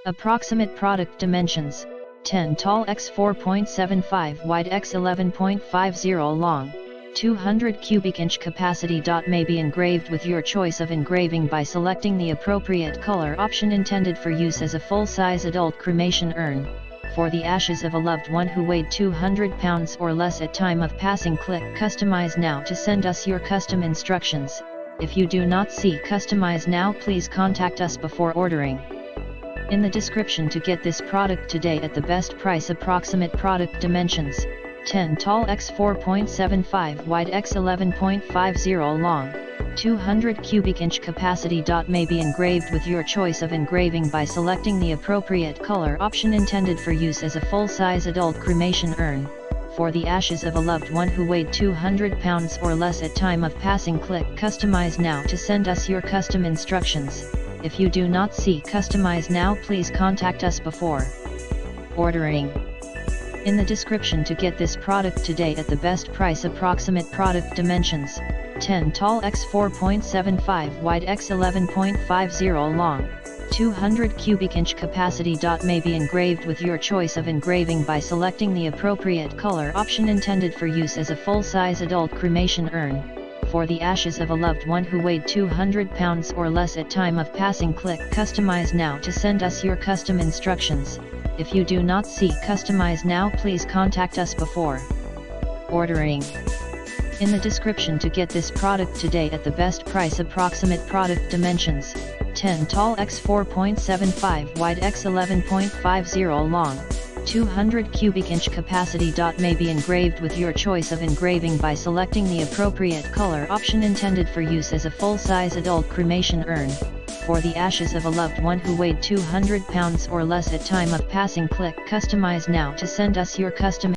Approximate product dimensions: 10 tall x 4.75 wide x 11.50 long, 200 cubic inch capacity. May be engraved with your choice of engraving by selecting the appropriate color option. Intended for use as a full-size adult cremation urn, for the ashes of a loved one who weighed 200 pounds or less at time of passing. Click Customize Now to send us your custom instructions. If you do not see Customize Now, please contact us before ordering. In the description to get this product today at the best price. Approximate product dimensions: 10 tall x 4.75 wide x 11.50 long, 200 cubic inch capacity. May be engraved with your choice of engraving by selecting the appropriate color option. Intended for use as a full-size adult cremation urn, for the ashes of a loved one who weighed 200 pounds or less at time of passing. Click Customize Now to send us your custom instructions. If you do not see Customize Now, please contact us before ordering. In the description to get this product today at the best price. Approximate product dimensions: 10 tall x 4.75 wide x 11.50 long, 200 cubic inch capacity. May be engraved with your choice of engraving by selecting the appropriate color option. Intended for use as a full-size adult cremation urn, for the ashes of a loved one who weighed 200 pounds or less at time of passing. Click Customize Now to send us your custom instructions. If you do not see Customize Now, please contact us before ordering. In the description to get this product today at the best price. Approximate product dimensions: 10 tall x 4.75 wide x 11.50 long, 200 cubic inch capacity. May be engraved with your choice of engraving by selecting the appropriate color option. Intended for use as a full-size adult cremation urn, for the ashes of a loved one who weighed 200 pounds or less at time of passing. Click Customize Now to send us your custom